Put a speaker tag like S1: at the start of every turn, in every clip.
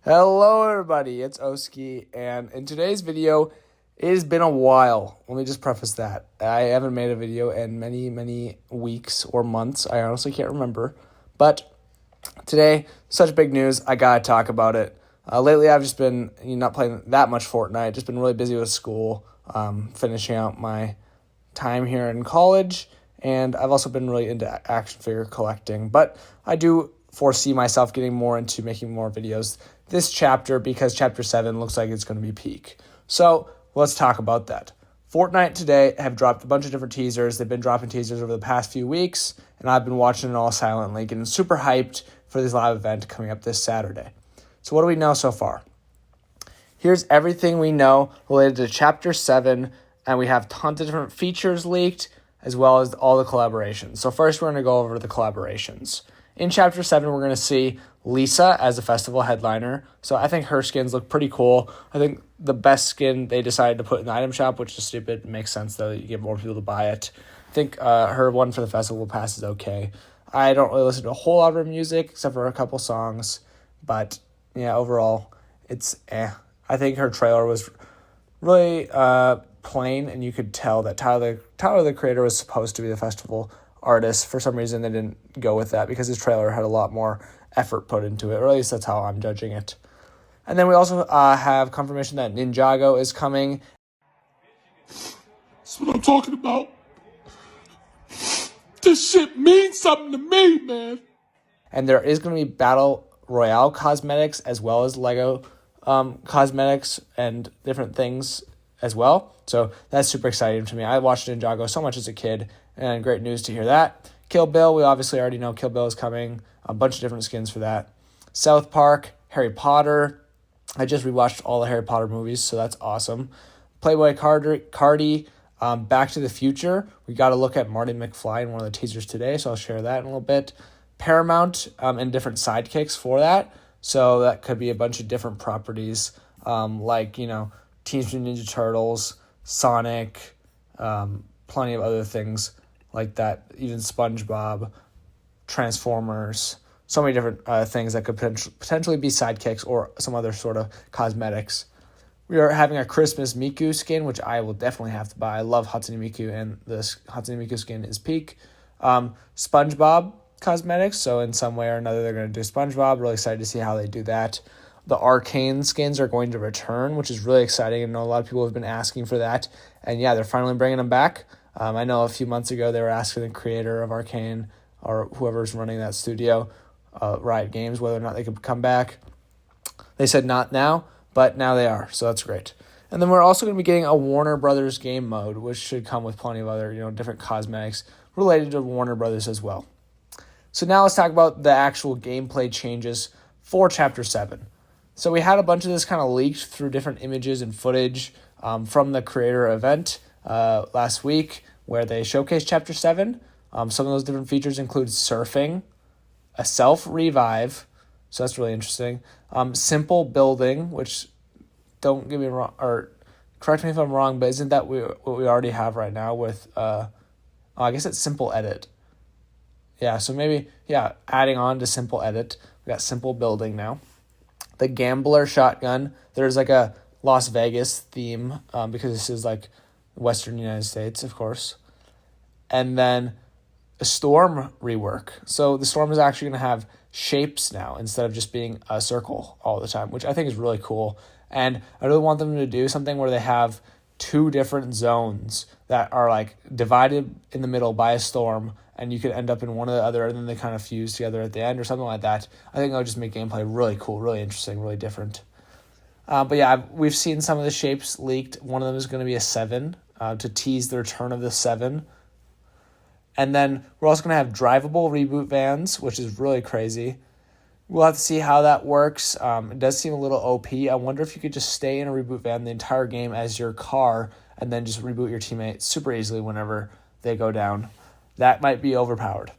S1: Hello everybody, it's Oski, and in today's video, it has been a while. Let me just preface that. I haven't made a video in many weeks or months. I honestly can't remember. But today, such big news, I gotta talk about it. Lately, I've just been not playing that much Fortnite, just been really busy with school, finishing out my time here in college, and I've also been really into action figure collecting. But I do foresee myself getting more into making more videos this chapter because chapter 7 looks like it's going to be peak. So let's talk about that. Fortnite today have dropped a bunch of different teasers. They've been dropping teasers over the past few weeks, and I've been watching it all silently, getting super hyped for this live event coming up this Saturday. So what do we know so far? Here's everything we know related to chapter 7, and we have tons of different features leaked, as well as all the collaborations. So first we're going to go over the collaborations. In Chapter 7, we're going to see Lisa as a festival headliner. So I think her skins look pretty cool. I think the best skin they decided to put in the item shop, which is stupid. It makes sense, though. You get more people to buy it. I think her one for the festival pass is okay. I don't really listen to a whole lot of her music, except for a couple songs. But, yeah, overall, it's eh. I think her trailer was really plain, and you could tell that Tyler, the creator, was supposed to be the festival artist. For some reason they didn't go with that because his trailer had a lot more effort put into it, or at least that's how I'm judging it. And then we also have confirmation that Ninjago is coming.
S2: That's what I'm talking about. This shit means something to me, man.
S1: And there is going to be BattleRoyale cosmetics as well as Lego cosmetics and different things as well. So that's super exciting to me. I watched Ninjago so much as a kid, and great news to hear that. Kill Bill, we obviously already know Kill Bill is coming. A bunch of different skins for that. South Park, Harry Potter. I just rewatched all the Harry Potter movies, so that's awesome. Playboy Cardi, Back to the Future. We got to look at Marty McFly in one of the teasers today, so I'll share that in a little bit. Paramount and different sidekicks for that. So that could be a bunch of different properties, like, Teenage Mutant Ninja Turtles, Sonic, plenty of other things like that, even SpongeBob, Transformers, so many different things that could potentially be sidekicks or some other sort of cosmetics. We are having a Christmas Miku skin, which I will definitely have to buy. I love Hatsune Miku, and this Hatsune Miku skin is peak. SpongeBob cosmetics, so in some way or another they're going to do SpongeBob. Really excited to see how they do that. The Arcane skins are going to return, which is really exciting. I know a lot of people have been asking for that, and yeah, they're finally bringing them back. I know a few months ago they were asking the creator of Arcane or whoever's running that studio, Riot Games, whether or not they could come back. They said not now, but now they are, so that's great. And then we're also going to be getting a Warner Brothers game mode, which should come with plenty of other, different cosmetics related to Warner Brothers as well. So now let's talk about the actual gameplay changes for Chapter 7. So we had a bunch of this kind of leaked through different images and footage from the creator event last week, where they showcased Chapter 7. Some of those different features include surfing, a self-revive, so that's really interesting, simple building, which, don't get me wrong, or correct me if I'm wrong, but isn't that what we already have right now with, I guess it's simple edit. Yeah, so maybe, adding on to simple edit, we got simple building now. The gambler shotgun, there's like a Las Vegas theme, because this is like Western United States, of course. And then a storm rework. So the storm is actually going to have shapes now instead of just being a circle all the time, which I think is really cool. And I really want them to do something where they have two different zones that are like divided in the middle by a storm, and you could end up in one or the other, and then they kind of fuse together at the end or something like that. I think that would just make gameplay really cool, really interesting, really different. But yeah, we've seen some of the shapes leaked. One of them is going to be a 7 to tease the return of the 7. And then we're also going to have drivable reboot vans, which is really crazy. We'll have to see how that works. It does seem a little OP. I wonder if you could just stay in a reboot van the entire game as your car and then just reboot your teammate super easily whenever they go down. That might be overpowered.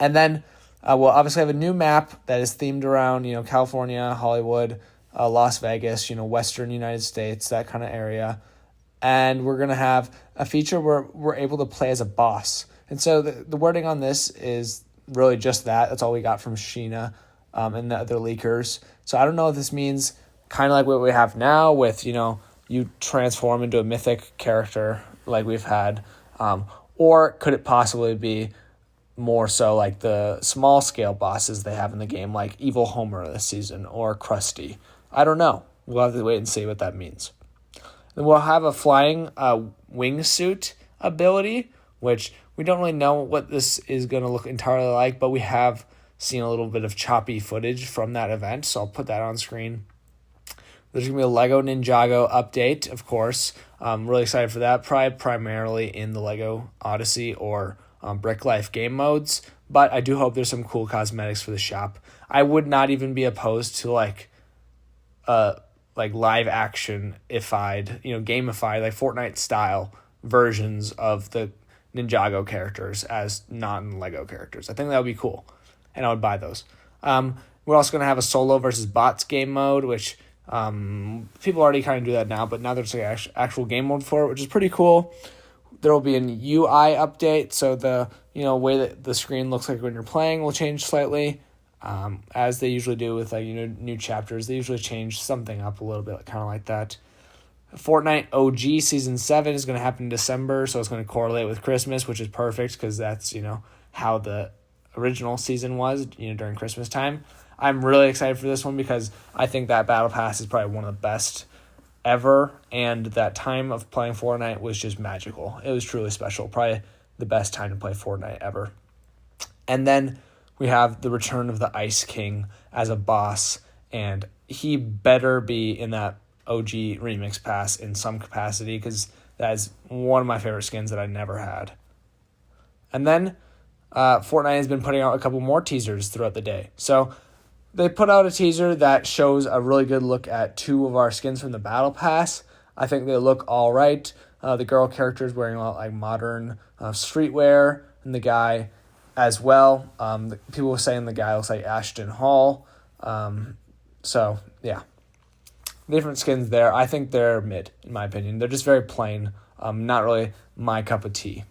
S1: And then we'll obviously have a new map that is themed around, California, Hollywood, Las Vegas, Western United States, that kind of area. And we're going to have a feature where we're able to play as a boss. And so the wording on this is really just that. That's all we got from Sheena. and the other leakers. So I don't know if this means kind of like what we have now with, you transform into a mythic character like we've had, or could it possibly be more so like the small scale bosses they have in the game, like Evil Homer this season or Krusty? I don't know. We'll have to wait and see what that means. Then we'll have a flying wingsuit ability, which we don't really know what this is going to look entirely like, but we have seen a little bit of choppy footage from that event, so I'll put that on screen. There's going to be a Lego Ninjago update, of course. I'm really excited for that, probably primarily in the Lego Odyssey or Brick Life game modes, but I do hope there's some cool cosmetics for the shop. I would not even be opposed to like live action gamified, like Fortnite style versions of the Ninjago characters as non-Lego characters. I think that would be cool, and I would buy those. We're also going to have a solo versus bots game mode, which people already kind of do that now, but now there's like actual game mode for it, which is pretty cool. There will be an UI update, so the way that the screen looks like when you're playing will change slightly, as they usually do with new chapters. They usually change something up a little bit, kind of like that. Fortnite OG Season 7 is going to happen in December, so it's going to correlate with Christmas, which is perfect because that's how the original season was during Christmas time. I'm really excited for this one because I think that Battle Pass is probably one of the best ever, and that time of playing Fortnite was just magical. It was truly special, probably the best time to play Fortnite ever. And then we have the return of the Ice King as a boss, and he better be in that OG Remix Pass in some capacity because that is one of my favorite skins that I never had. And then Fortnite has been putting out a couple more teasers throughout the day. So they put out a teaser that shows a really good look at two of our skins from the Battle Pass. I think they look all right. The girl character is wearing a lot like modern streetwear, and the guy as well. People were saying the guy looks like Ashton Hall. So, yeah. Different skins there. I think they're mid, in my opinion. They're just very plain. Not really my cup of tea.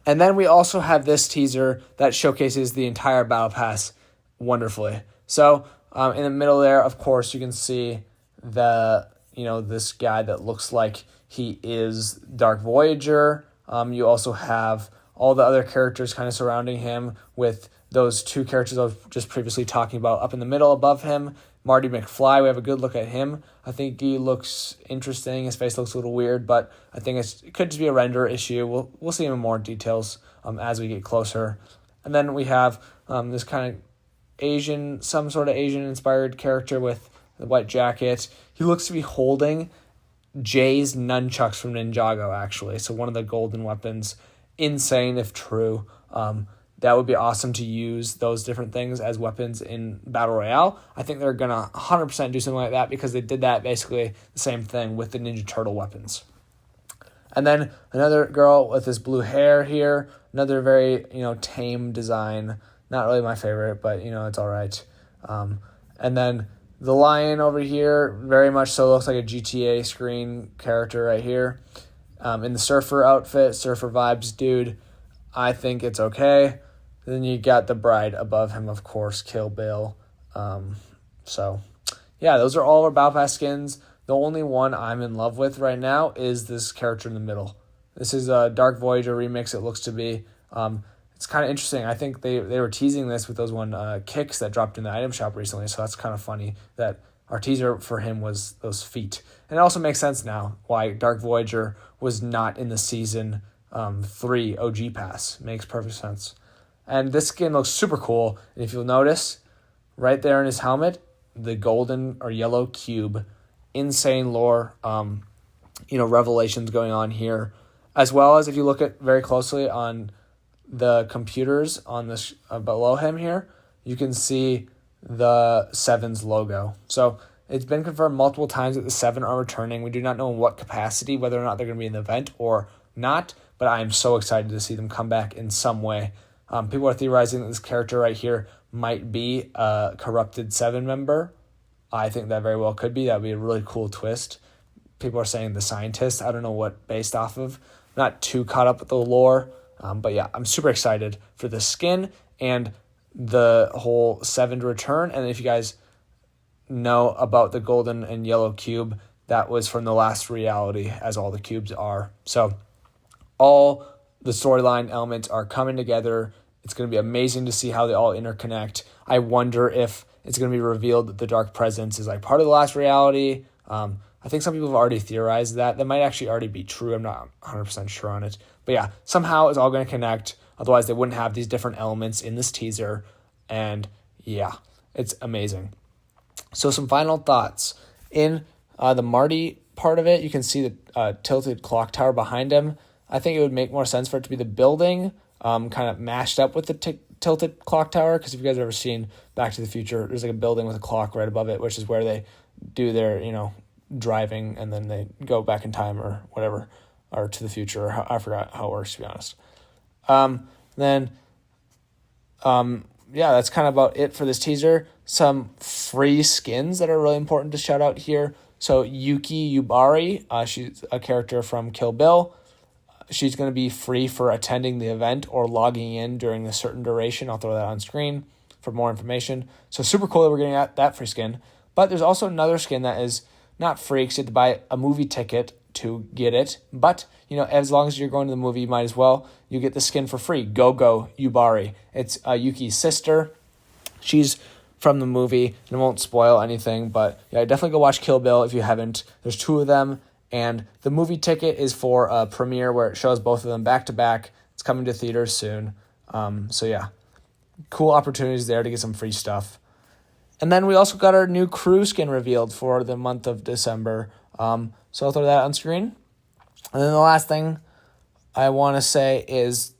S1: And then we also have this teaser that showcases the entire Battle Pass wonderfully. So in the middle there, of course, you can see this guy that looks like he is Dark Voyager. You also have all the other characters kind of surrounding him with those two characters I was just previously talking about up in the middle above him. Marty McFly, we have a good look at him. I think he looks interesting. His face looks a little weird, but I think it could just be a render issue. We'll see him in more details as we get closer. And then we have this kind of some sort of Asian-inspired character with the white jacket. He looks to be holding Jay's nunchucks from Ninjago, actually. So one of the golden weapons. Insane if true. That would be awesome to use those different things as weapons in Battle Royale. I think they're going to 100% do something like that because they did that basically the same thing with the Ninja Turtle weapons. And then another girl with this blue hair here. Another very, tame design. Not really my favorite, but, it's all right. And then the lion over here, very much so looks like a GTA screen character right here. In the surfer outfit, surfer vibes, dude. I think it's okay. Then you got the bride above him, of course, Kill Bill. So, yeah, those are all our Battle Pass skins. The only one I'm in love with right now is this character in the middle. This is a Dark Voyager remix, it looks to be. It's kind of interesting. I think they were teasing this with those kicks that dropped in the item shop recently, so that's kind of funny that our teaser for him was those feet. And it also makes sense now why Dark Voyager was not in the Season 3 OG Pass. Makes perfect sense. And this skin looks super cool. And if you'll notice, right there in his helmet, the golden or yellow cube. Insane lore, revelations going on here. As well as if you look at very closely on the computers on this below him here, you can see the Seven's logo. So it's been confirmed multiple times that the Seven are returning. We do not know in what capacity, whether or not they're going to be in the event or not, but I am so excited to see them come back in some way. People are theorizing that this character right here might be a corrupted Seven member. I think that very well could be. That would be a really cool twist. People are saying the scientist. I don't know what based off of. Not too caught up with the lore. But yeah, I'm super excited for the skin and the whole 7 to return. And if you guys know about the golden and yellow cube, that was from the last reality, as all the cubes are. So all the storyline elements are coming together. It's going to be amazing to see how they all interconnect. I wonder if it's going to be revealed that the Dark Presence is like part of the last reality. I think some people have already theorized that. That might actually already be true. I'm not 100% sure on it. But yeah, somehow it's all going to connect. Otherwise, they wouldn't have these different elements in this teaser. And yeah, it's amazing. So some final thoughts. In the Marty part of it, you can see the tilted clock tower behind him. I think it would make more sense for it to be the building kind of mashed up with the tilted clock tower, because if you guys have ever seen Back to the Future, there's like a building with a clock right above it, which is where they do their, driving, and then they go back in time or whatever, or to the future, or I forgot how it works, to be honest. Yeah, that's kind of about it for this teaser. Some free skins that are really important to shout out here. So Yuki Yubari, she's a character from Kill Bill. She's going to be free for attending the event or logging in during a certain duration. I'll throw that on screen for more information. So super cool that we're getting that free skin. But there's also another skin that is not free, because you have to buy a movie ticket to get it. But, as long as you're going to the movie, you might as well. You get the skin for free. Go Yubari. It's Yuki's sister. She's from the movie, and it won't spoil anything. But yeah, definitely go watch Kill Bill if you haven't. There's 2 of them. And the movie ticket is for a premiere where it shows both of them back to back. It's coming to theaters soon. So yeah, cool opportunities there to get some free stuff. And then we also got our new crew skin revealed for the month of December. So I'll throw that on screen. And then the last thing I want to say is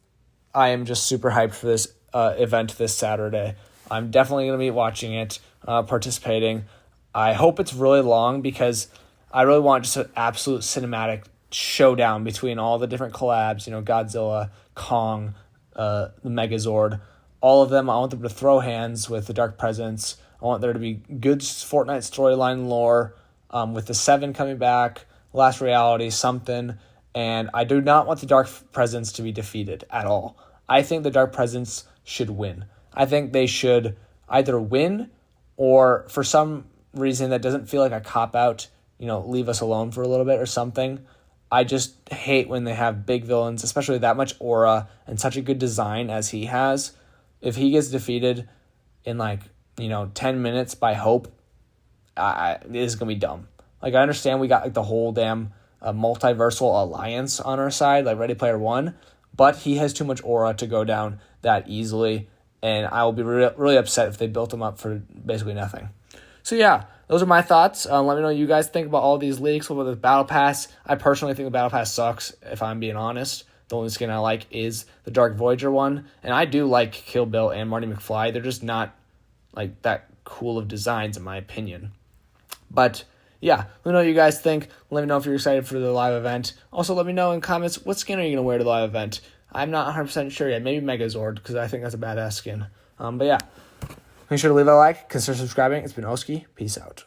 S1: I am just super hyped for this event this Saturday. I'm definitely going to be watching it, participating. I hope it's really long, because I really want just an absolute cinematic showdown between all the different collabs, Godzilla, Kong, the Megazord, all of them. I want them to throw hands with the Dark Presence. I want there to be good Fortnite storyline lore, with the 7 coming back, last reality, something. And I do not want the Dark Presence to be defeated at all. I think the Dark Presence should win. I think they should either win, or for some reason that doesn't feel like a cop-out, leave us alone for a little bit or something. I just hate when they have big villains, especially that much aura and such a good design as he has. If he gets defeated in 10 minutes by Hope, it is going to be dumb. I understand we got the whole damn multiversal alliance on our side, like Ready Player One, but he has too much aura to go down that easily, and I will be really upset if they built him up for basically nothing. So yeah, those are my thoughts. Let me know what you guys think about all these leaks, what about the Battle Pass. I personally think the Battle Pass sucks, if I'm being honest. The only skin I like is the Dark Voyager one, and I do like Kill Bill and Marty McFly. They're just not that cool of designs, in my opinion. But yeah, let me know what you guys think. Let me know if you're excited for the live event. Also, let me know in comments, what skin are you going to wear to the live event? I'm not 100% sure yet. Maybe Megazord, because I think that's a badass skin. But yeah, make sure to leave a like, consider subscribing. It's been Oski. Peace out.